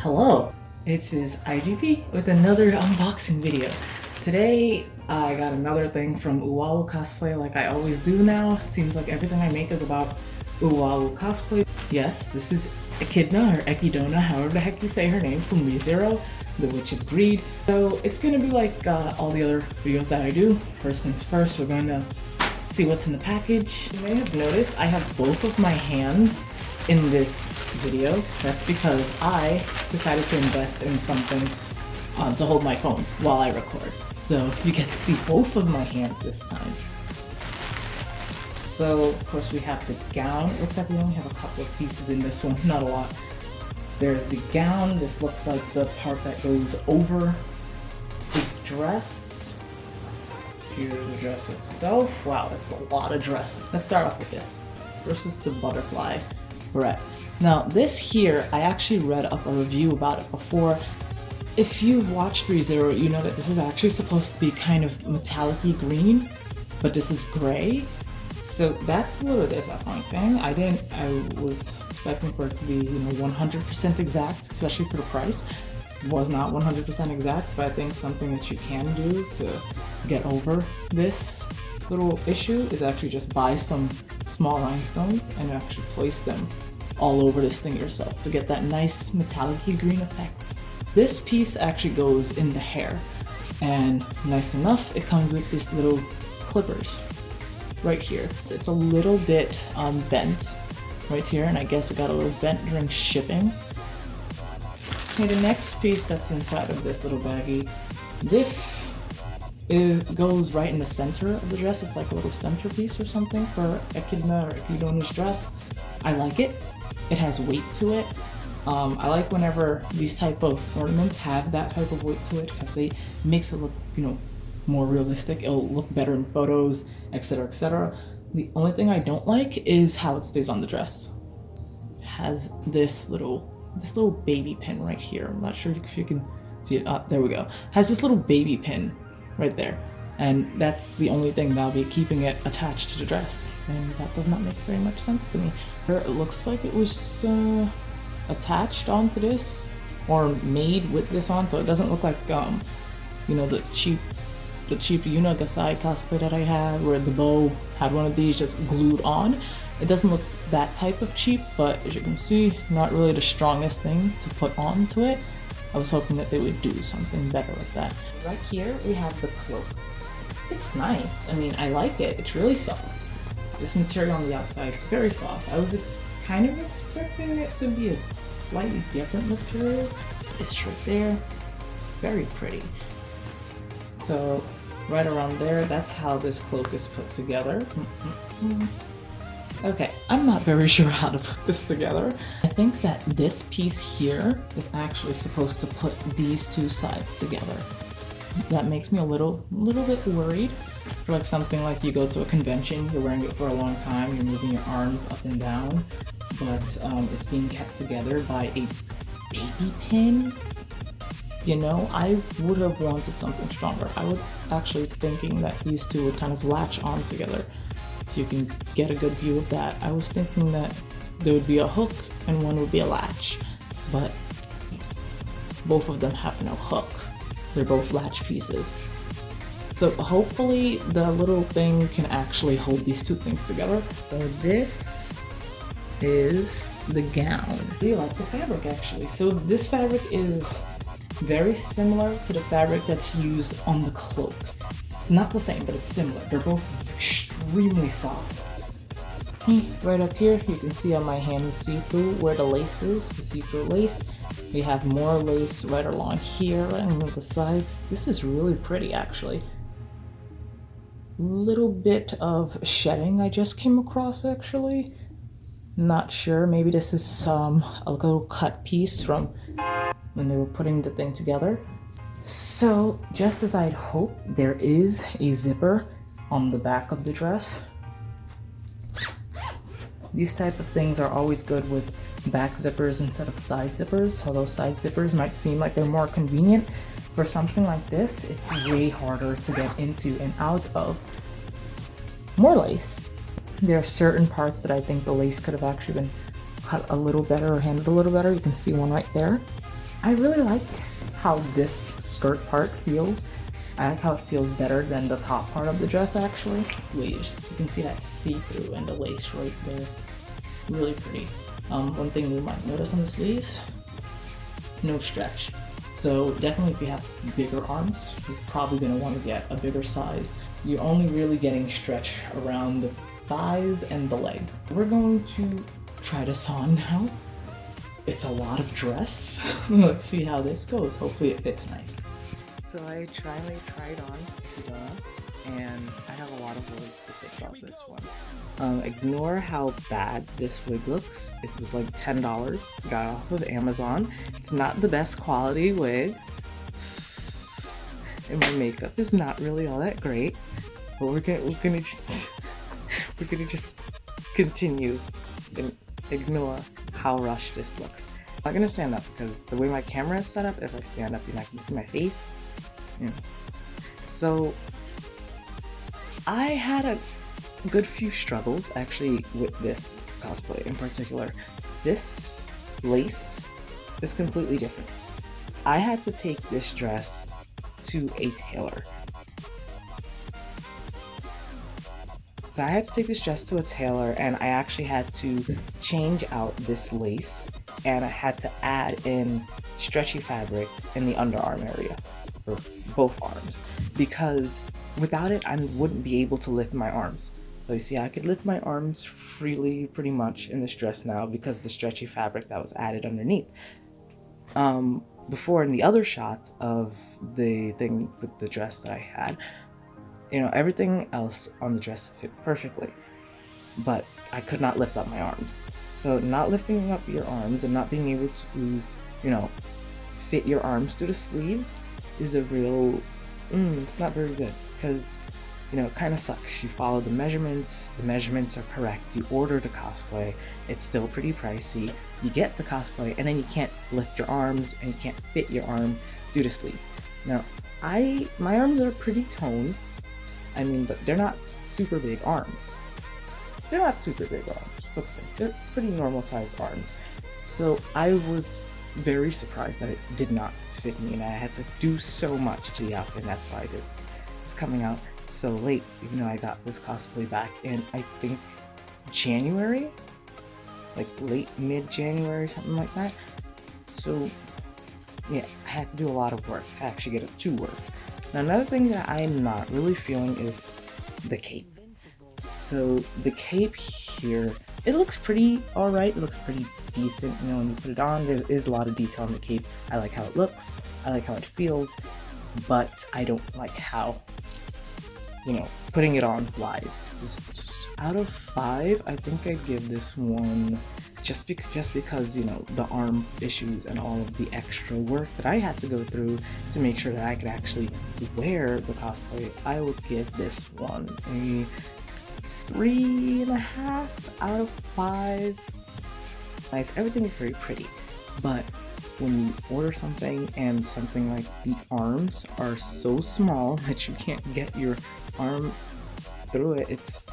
Hello, it's IGP with another unboxing video. Today I got another thing from UWOWO Cosplay like I always do now. It seems like everything I make is about UWOWO Cosplay. Yes, this is Echidna or Echidna, however the heck you say her name, from ReZero, the witched breed. So it's gonna be like all the other videos that I do. First things first, we're going to see what's in the package. You may have noticed I have both of my hands in this video. That's because I decided to invest in something to hold my phone while I record. So you get to see both of my hands this time. So of course we have the gown. It looks like we only have a couple of pieces in this one, not a lot. There's the gown. This looks like the part that goes over the dress. Here's the dress itself. Wow, that's a lot of dress. Let's start off with this. First is the butterfly. Right. Now this here, I actually read up a review about it before. If you've watched ReZero, you know that this is actually supposed to be kind of metallic-y green, but this is gray. So that's a little disappointing. I was expecting for it to be, 100% exact, especially for the price. It was not 100% exact, but I think something that you can do to get over this little issue is actually just buy some small rhinestones and actually place them all over this thing yourself to get that nice metallic-y green effect. This piece actually goes in the hair, and nice enough, it comes with these little clippers right here. So it's a little bit bent right here, and I guess it got a little bent during shipping. Okay, the next piece that's inside of this little baggie, it goes right in the center of the dress. It's like a little centerpiece or something for Echidna or Echidna's dress. I like it. It has weight to it. I like whenever these type of ornaments have that type of weight to it because they makes it look, more realistic. It'll look better in photos, etc., etc. The only thing I don't like is how it stays on the dress. It has this little baby pin right here. I'm not sure if you can see it. There we go. It has this little baby pin right there, and that's the only thing that'll be keeping it attached to the dress, and that does not make very much sense to me. It looks like it was attached onto this or made with this on, so it doesn't look like the cheap Unigasai cosplay that I had where the bow had one of these just glued on. It doesn't look that type of cheap, but as you can see, not really the strongest thing to put onto it. I was hoping that they would do something better with that. Right here, we have the cloak. It's nice. I mean, I like it. It's really soft. This material on the outside, very soft. I was kind of expecting it to be a slightly different material. It's right there. It's very pretty. So, right around there, that's how this cloak is put together. Okay, I'm not very sure how to put this together. I think that this piece here is actually supposed to put these two sides together. That makes me a little bit worried. For like something like you go to a convention, you're wearing it for a long time, you're moving your arms up and down, but it's being kept together by a baby pin. I would have wanted something stronger. I was actually thinking that these two would kind of latch on together. You can get a good view of that. I was thinking that there would be a hook and one would be a latch, but both of them have no hook. They're both latch pieces. So hopefully the little thing can actually hold these two things together. So this is the gown. I really like the fabric actually. So this fabric is very similar to the fabric that's used on the cloak. It's not the same, but it's similar. They're both extremely soft. Right up here, you can see on my hand is see-through where the lace is, the see-through lace. We have more lace right along here and the sides. This is really pretty, actually. Little bit of shedding I just came across, actually. Not sure. Maybe this is a little cut piece from when they were putting the thing together. So, just as I'd hoped, there is a zipper on the back of the dress. These type of things are always good with back zippers instead of side zippers, although side zippers might seem like they're more convenient. For something like this, it's way harder to get into and out of. More lace. There are certain parts that I think the lace could have actually been cut a little better or handled a little better. You can see one right there. I really like how this skirt part feels. I like how it feels better than the top part of the dress actually. You can see that see-through and the lace right there. Really pretty. One thing you might notice on the sleeves, no stretch. So definitely if you have bigger arms, you're probably going to want to get a bigger size. You're only really getting stretch around the thighs and the leg. We're going to try this on now. It's a lot of dress. Let's see how this goes. Hopefully it fits nice. So I finally tried on Echidna, and I have a lot of words to say about this one. Ignore how bad this wig looks. It was like $10. Got it off of Amazon. It's not the best quality wig. And my makeup is not really all that great. But we're gonna just continue and ignore how rushed this looks. I'm not gonna stand up because the way my camera is set up, if I stand up, you're not gonna see my face. Yeah. So I had a good few struggles actually with this cosplay in particular. This lace is completely different. I had to take this dress to a tailor. So I had to take this dress to a tailor, and I actually had to change out this lace, and I had to add in stretchy fabric in the underarm area for both arms, because without it I wouldn't be able to lift my arms. So you see, I could lift my arms freely pretty much in this dress now because the stretchy fabric that was added underneath. Before, in the other shot of the thing with the dress that I had, you know, everything else on the dress fit perfectly, but I could not lift up my arms. So not lifting up your arms and not being able to, you know, fit your arms through the sleeves is a real, it's not very good, because, you know, it kind of sucks. You follow the measurements are correct, you order the cosplay, it's still pretty pricey, you get the cosplay, and then you can't lift your arms and you can't fit your arm through the sleeve. Now, my arms are pretty toned. I mean, but they're not super big arms. They're not super big arms, but they're pretty normal sized arms. So I was very surprised that it did not fit me, and I had to do so much to the outfit, and that's why this is coming out so late, even though I got this cosplay back in, I think, January? Like late, mid-January, something like that. So yeah, I had to do a lot of work to actually get it to work. Now, another thing that I'm not really feeling is the cape. So the cape here, it looks pretty alright, it looks pretty decent, you know, when you put it on. There is a lot of detail in the cape. I like how it looks, I like how it feels, but I don't like how, you know, putting it on wise. Out of 5, I think I give this one, just because, you know, the arm issues and all of the extra work that I had to go through to make sure that I could actually wear the cosplay, I would give this one a 3.5 out of 5. Nice, everything is very pretty, but when you order something and something like the arms are so small that you can't get your arm through it, it's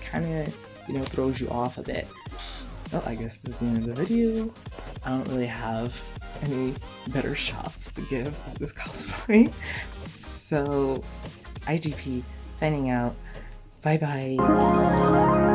kind of, you know, throws you off a bit. Well, I guess this is the end of the video. I don't really have any better shots to give of this cosplay. So, IGP signing out. Bye bye.